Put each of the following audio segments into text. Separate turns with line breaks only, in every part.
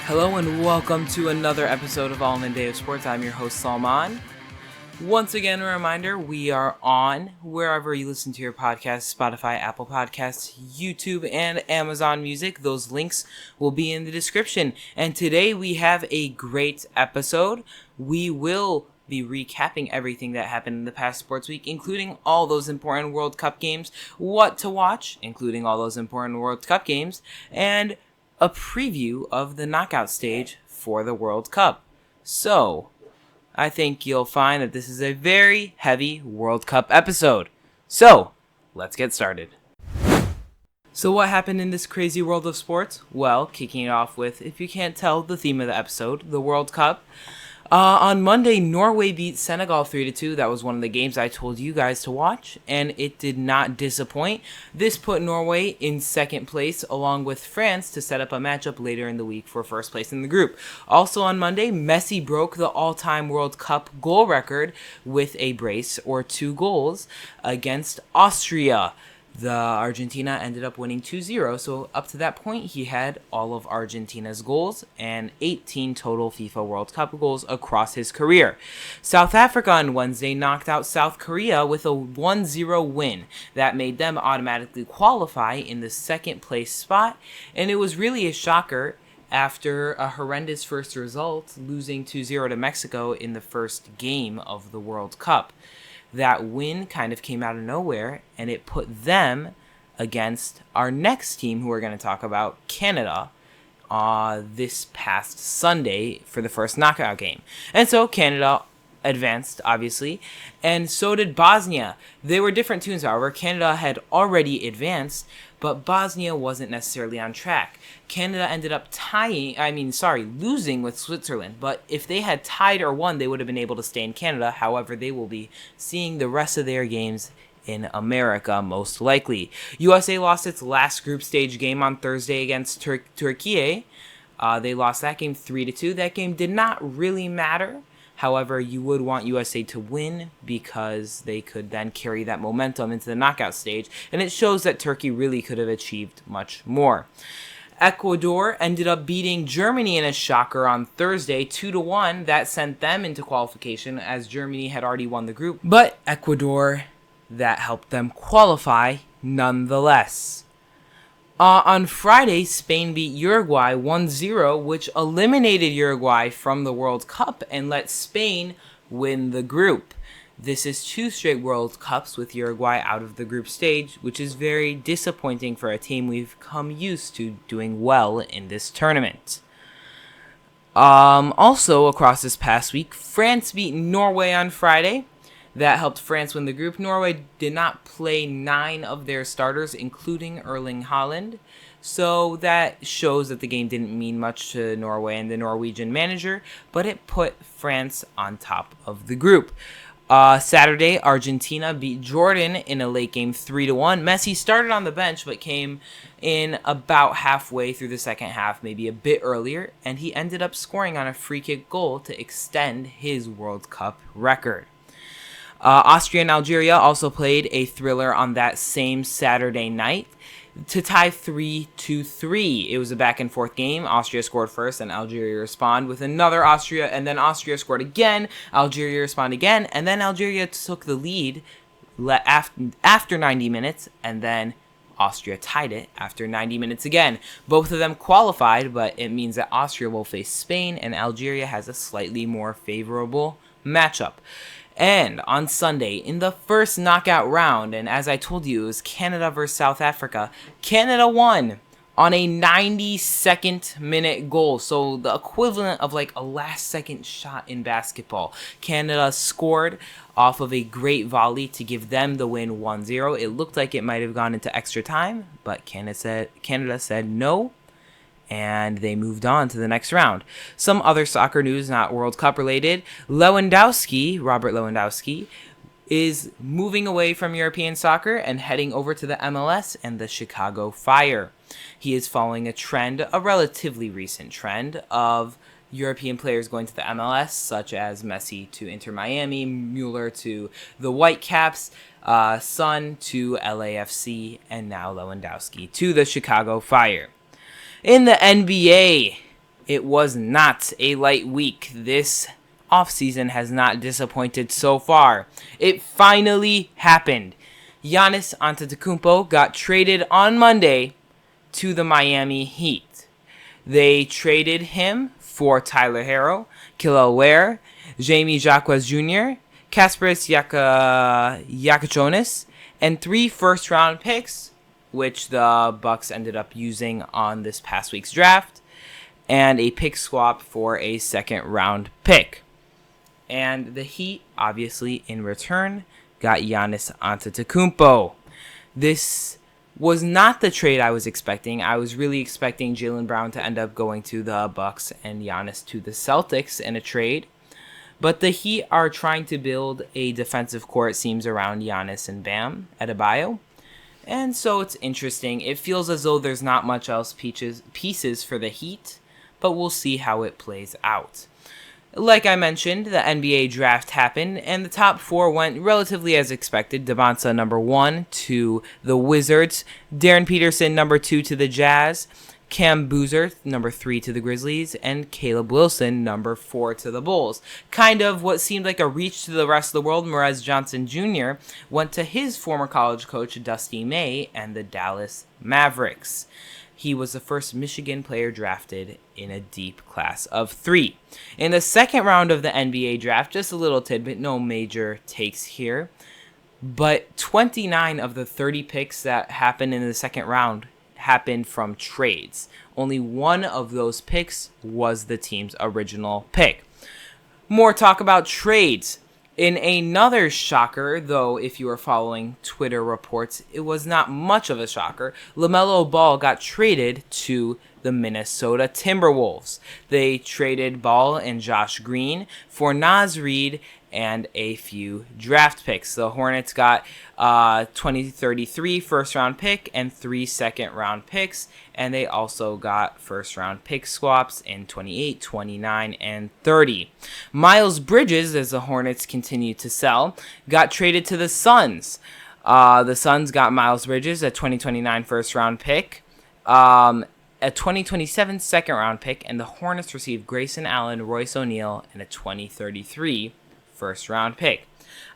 Hello and welcome to another episode of All in a Day of Sports. I'm your host Salman. Once again, a reminder, we are on wherever you listen to your podcasts, Spotify, Apple Podcasts, YouTube, and Amazon Music. Those links will be in the description. And today we have a great episode. We will be recapping everything that happened in the past sports week, including all those important World Cup games, what to watch, including all those important World Cup games, and a preview of the knockout stage for the World Cup. So, I think you'll find that this is a very heavy World Cup episode. So, let's get started. So what happened in this crazy world of sports? Well, kicking it off with, if you can't tell, the theme of the episode, the World Cup. On Monday, Norway beat Senegal 3-2. That was one of the games I told you guys to watch, and it did not disappoint. This put Norway in second place, along with France, to set up a matchup later in the week for first place in the group. Also on Monday, Messi broke the all-time World Cup goal record with a brace, or 2 goals, against Austria. The Argentina ended up winning 2-0, so up to that point, he had all of Argentina's goals and 18 total FIFA World Cup goals across his career. South Africa on Wednesday knocked out South Korea with a 1-0 win. That made them automatically qualify in the second place spot, and it was really a shocker after a horrendous first result, losing 2-0 to Mexico in the first game of the World Cup. That win kind of came out of nowhere, and it put them against our next team, who we're going to talk about, Canada, this past Sunday for the first knockout game. And so Canada advanced, obviously, and so did Bosnia. They were different tunes, however. Canada had already advanced, but Bosnia wasn't necessarily on track. Canada ended up losing with Switzerland, but if they had tied or won, they would have been able to stay in Canada. However, they will be seeing the rest of their games in America, most likely. USA lost its last group stage game on Thursday against Turkey. They lost that game 3-2. That game did not really matter. However, you would want USA to win because they could then carry that momentum into the knockout stage, and it shows that Turkey really could have achieved much more. Ecuador ended up beating Germany in a shocker on Thursday 2-1. That sent them into qualification as Germany had already won the group, but Ecuador, that helped them qualify nonetheless. On Friday, Spain beat Uruguay 1-0, which eliminated Uruguay from the World Cup and let Spain win the group. This is 2 straight World Cups with Uruguay out of the group stage, which is very disappointing for a team we've come used to doing well in this tournament. Also, across this past week, France beat Norway on Friday. That helped France win the group. Norway did not play 9 of their starters, including Erling Haaland. So that shows that the game didn't mean much to Norway and the Norwegian manager, but it put France on top of the group. Saturday, Argentina beat Jordan in a late game 3-1. Messi started on the bench, but came in about halfway through the second half, maybe a bit earlier, and he ended up scoring on a free kick goal to extend his World Cup record. Austria and Algeria also played a thriller on that same Saturday night to tie 3-3. It was a back-and-forth game. Austria scored first, and Algeria responded with another Austria, and then Austria scored again. Algeria responded again, and then Algeria took the lead after 90 minutes, and then Austria tied it after 90 minutes again. Both of them qualified, but it means that Austria will face Spain, and Algeria has a slightly more favorable matchup. And on Sunday, in the first knockout round, and as I told you, it was Canada versus South Africa, Canada won on a 92nd minute goal. So the equivalent of like a last second shot in basketball. Canada scored off of a great volley to give them the win 1-0. It looked like it might have gone into extra time, but Canada said no, and they moved on to the next round. Some other soccer news, not World Cup related. Robert Lewandowski, is moving away from European soccer and heading over to the MLS and the Chicago Fire. He is following a relatively recent trend of European players going to the MLS, such as Messi to Inter Miami, Mueller to the Whitecaps, Son to LAFC, and now Lewandowski to the Chicago Fire. In the NBA, It was not a light week. This offseason has not disappointed so far. It finally happened. Giannis Antetokounmpo got traded on Monday to the Miami Heat. They traded him for Tyler Herro, Kel'el Ware, Jamie Jacques Jr., Kasparis Yakachonis, and 3 first-round picks, which the Bucks ended up using on this past week's draft, and a pick swap for a second-round pick. And the Heat, obviously, in return, got Giannis Antetokounmpo. This was not the trade I was expecting. I was really expecting Jaylen Brown to end up going to the Bucks and Giannis to the Celtics in a trade. But the Heat are trying to build a defensive core, it seems, around Giannis and Bam Adebayo. And so it's interesting. It feels as though there's not much else pieces for the Heat, but we'll see how it plays out. Like I mentioned, the NBA draft happened, and the top 4 went relatively as expected. Devonta, number 1, to the Wizards. Darren Peterson, number 2, to the Jazz. Cam Boozer, number 3, to the Grizzlies. And Caleb Wilson, number 4, to the Bulls. Kind of what seemed like a reach to the rest of the world, Morez Johnson Jr. went to his former college coach, Dusty May, and the Dallas Mavericks. He was the first Michigan player drafted in a deep class of 3. In the second round of the NBA draft, just a little tidbit, no major takes here, but 29 of the 30 picks that happened in the second round happened from trades. Only one of those picks was the team's original pick. More talk about trades. In another shocker, though, if you are following Twitter reports, it was not much of a shocker. LaMelo Ball got traded to the Minnesota Timberwolves. They traded Ball and Josh Green for Naz Reid and a few draft picks. The Hornets got 2033 first-round pick and 3 second-round picks, and they also got first-round pick swaps in 28, 29, and 30. Miles Bridges, as the Hornets continue to sell, got traded to the Suns. The Suns got Miles Bridges, a 2029 first-round pick, a 2027 second-round pick, and the Hornets received Grayson Allen, Royce O'Neal, and a 2033 first-round pick.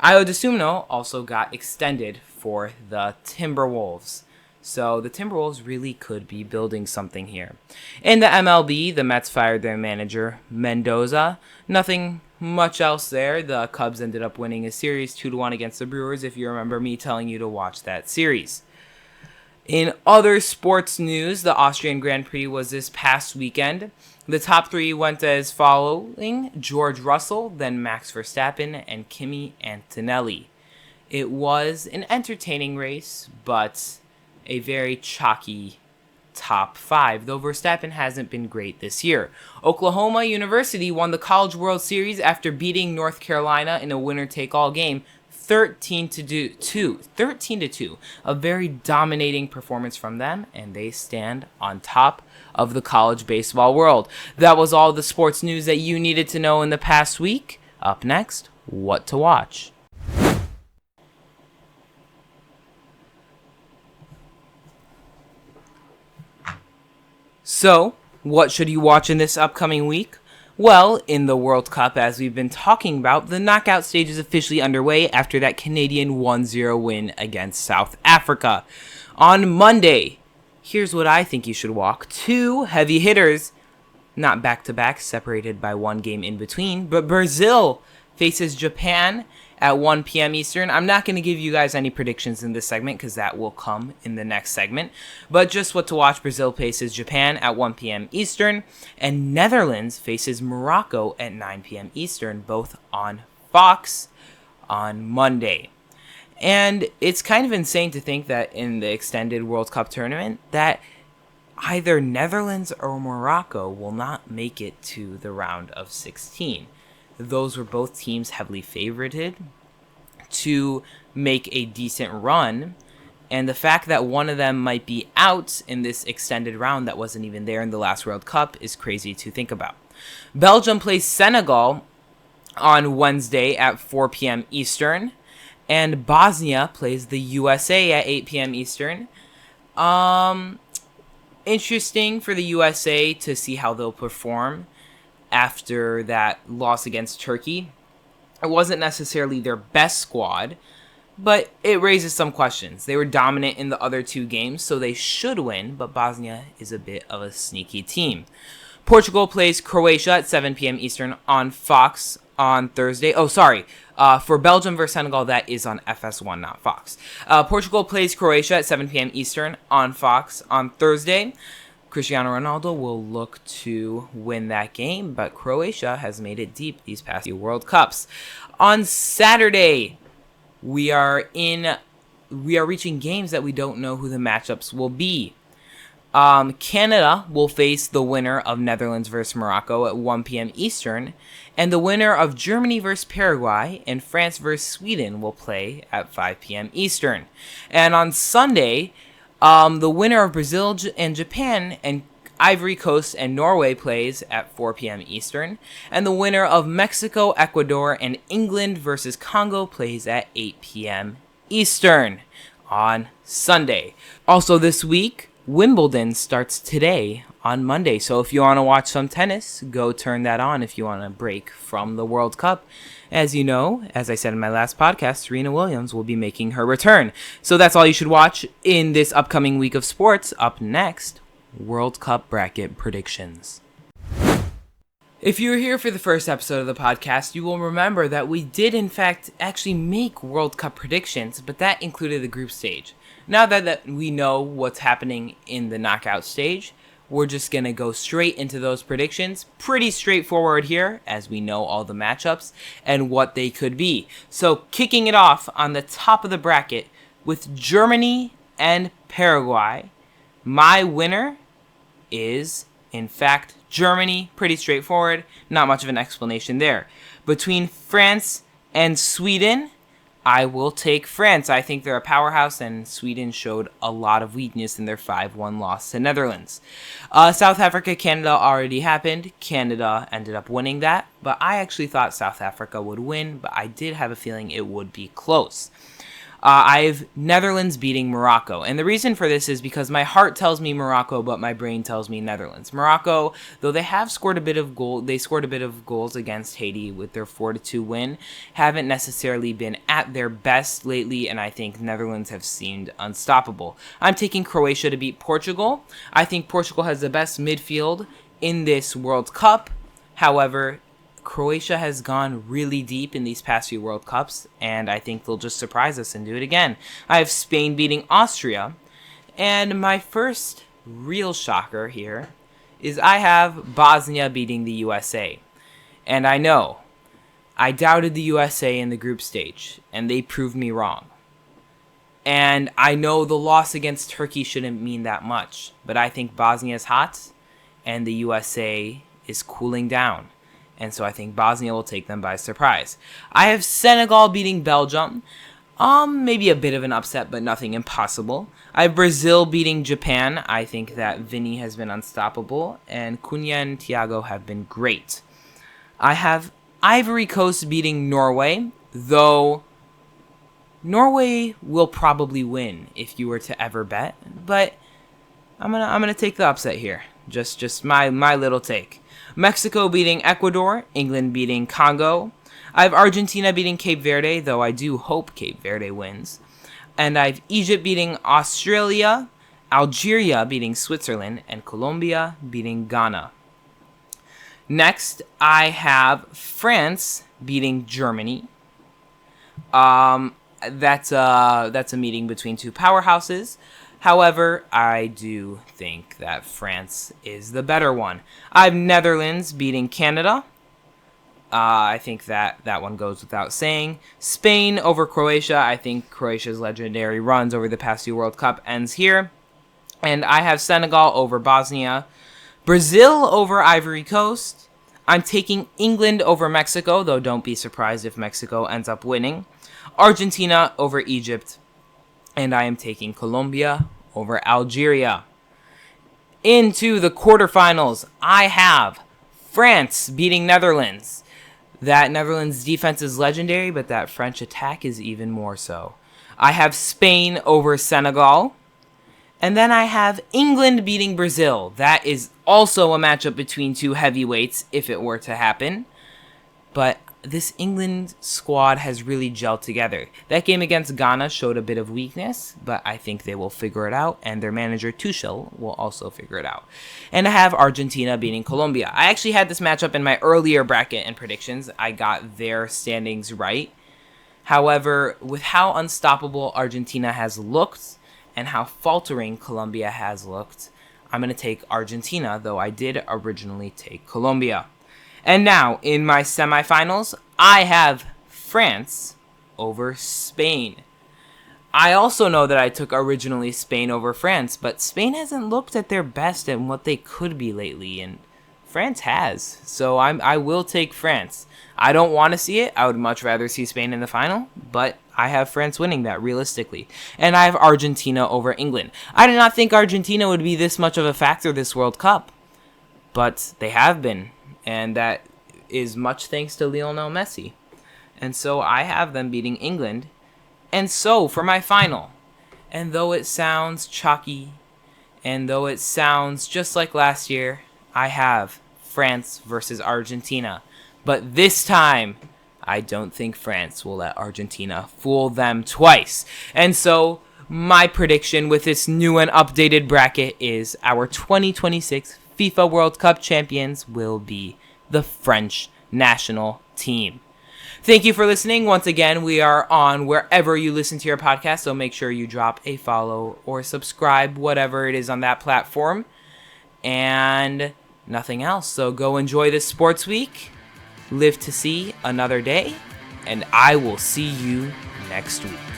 Ayo Dosunmu also got extended for the Timberwolves. So the Timberwolves really could be building something here. In the MLB, the Mets fired their manager, Mendoza. Nothing much else there. The Cubs ended up winning a series 2-1 against the Brewers, if you remember me telling you to watch that series. In other sports news, the Austrian Grand Prix was this past weekend. The top 3 went as following: George Russell, then Max Verstappen, and Kimi Antonelli. It was an entertaining race, but a very chalky top 5, though Verstappen hasn't been great this year. Oklahoma University won the College World Series after beating North Carolina in a winner-take-all game 13-2. A very dominating performance from them, and they stand on top of the college baseball world. That was all the sports news that you needed to know in the past week. Up next, what to watch. So, what should you watch in this upcoming week? Well, in the World Cup, as we've been talking about, the knockout stage is officially underway after that Canadian 1-0 win against South Africa. On Monday, here's what I think you should watch. 2 heavy hitters, not back-to-back, separated by 1 game in between, but Brazil faces Japan at 1 p.m. Eastern. I'm not going to give you guys any predictions in this segment because that will come in the next segment. But just what to watch: Brazil faces Japan at 1 p.m. Eastern, and Netherlands faces Morocco at 9 p.m. Eastern, both on Fox on Monday. And it's kind of insane to think that in the extended World Cup tournament that either Netherlands or Morocco will not make it to the round of 16. Those were both teams heavily favorited to make a decent run, and the fact that one of them might be out in this extended round that wasn't even there in the last World Cup is crazy to think about. Belgium plays Senegal on Wednesday at 4 p.m. Eastern, and Bosnia plays the USA at 8 p.m. Eastern. Interesting for the USA to see how they'll perform after that loss against Turkey. It wasn't necessarily their best squad, but it raises some questions. They were dominant in the other two games, so they should win, but Bosnia is a bit of a sneaky team. Portugal plays Croatia at 7 p.m. Eastern on Fox on Thursday. For Belgium versus Senegal, that is on FS1, not Fox. Portugal plays Croatia at 7 p.m. Eastern on Fox on Thursday. Cristiano Ronaldo will look to win that game, but Croatia has made it deep these past few World Cups. On Saturday, we are reaching games that we don't know who the matchups will be. Canada will face the winner of Netherlands versus Morocco at 1 p.m. Eastern, and the winner of Germany versus Paraguay and France versus Sweden will play at 5 p.m. Eastern. And on Sunday, the winner of Brazil and Japan and Ivory Coast and Norway plays at 4 p.m. Eastern, and the winner of Mexico, Ecuador, and England versus Congo plays at 8 p.m. Eastern on Sunday. Also this week, Wimbledon starts today on Monday, so if you want to watch some tennis, go turn that on if you want a break from the World Cup. As you know, as I said in my last podcast, Serena Williams will be making her return. So that's all you should watch in this upcoming week of sports. Up next, World Cup bracket predictions. If you were here for the first episode of the podcast, you will remember that we did in fact actually make World Cup predictions, but that included the group stage. Now that we know what's happening in the knockout stage, we're just going to go straight into those predictions. Pretty straightforward here, as we know all the matchups and what they could be. So kicking it off on the top of the bracket with Germany and Paraguay, my winner is, in fact, Germany. Pretty straightforward, not much of an explanation there. Between France and Sweden, I will take France. I think they're a powerhouse, and Sweden showed a lot of weakness in their 5-1 loss to Netherlands. South Africa, Canada already happened. Canada ended up winning that, but I actually thought South Africa would win, but I did have a feeling it would be close. I have Netherlands beating Morocco. And the reason for this is because my heart tells me Morocco, but my brain tells me Netherlands. Morocco, though they have scored a bit of goals against Haiti with their 4-2 win, haven't necessarily been at their best lately, and I think Netherlands have seemed unstoppable. I'm taking Croatia to beat Portugal. I think Portugal has the best midfield in this World Cup. However, Croatia has gone really deep in these past few World Cups, and I think they'll just surprise us and do it again. I have Spain beating Austria, and my first real shocker here is I have Bosnia beating the USA. And I know, I doubted the USA in the group stage, and they proved me wrong. And I know the loss against Turkey shouldn't mean that much, but I think Bosnia is hot, and the USA is cooling down. And so I think Bosnia will take them by surprise. I have Senegal beating Belgium. Maybe a bit of an upset, but nothing impossible. I have Brazil beating Japan. I think that Vini has been unstoppable, and Cunha and Thiago have been great. I have Ivory Coast beating Norway, though Norway will probably win if you were to ever bet, but I'm gonna take the upset here. Just my little take. Mexico beating Ecuador, England beating Congo. I have Argentina beating Cape Verde, though I do hope Cape Verde wins. And I have Egypt beating Australia, Algeria beating Switzerland, and Colombia beating Ghana. Next, I have France beating Germany. That's a meeting between two powerhouses. However, I do think that France is the better one. I have Netherlands beating Canada. I think that one goes without saying. Spain over Croatia. I think Croatia's legendary runs over the past few World Cup ends here. And I have Senegal over Bosnia. Brazil over Ivory Coast. I'm taking England over Mexico, though don't be surprised if Mexico ends up winning. Argentina over Egypt. And I am taking Colombia over Algeria. Into the quarterfinals, I have France beating Netherlands. That Netherlands defense is legendary, but that French attack is even more so. I have Spain over Senegal. And then I have England beating Brazil. That is also a matchup between two heavyweights if it were to happen. But this England squad has really gelled together. That game against Ghana showed a bit of weakness, but I think they will figure it out, and their manager Tuchel will also figure it out. And I have Argentina beating Colombia. I actually had this matchup in my earlier bracket and predictions. I got their standings right. However, with how unstoppable Argentina has looked and how faltering Colombia has looked, I'm going to take Argentina, though I did originally take Colombia. And now, in my semifinals, I have France over Spain. I also know that I took originally Spain over France, but Spain hasn't looked at their best and what they could be lately, and France has. So I will take France. I don't want to see it. I would much rather see Spain in the final, but I have France winning that realistically. And I have Argentina over England. I did not think Argentina would be this much of a factor this World Cup, but they have been. And that is much thanks to Lionel Messi. And so I have them beating England. And so for my final, and though it sounds chalky, and though it sounds just like last year, I have France versus Argentina. But this time, I don't think France will let Argentina fool them twice. And so my prediction with this new and updated bracket is our 2026 FIFA World Cup champions will be the French national team. Thank you for listening. Once again, we are on wherever you listen to your podcast, so make sure you drop a follow or subscribe, whatever it is on that platform. And nothing else. So go enjoy this sports week, live to see another day, and I will see you next week.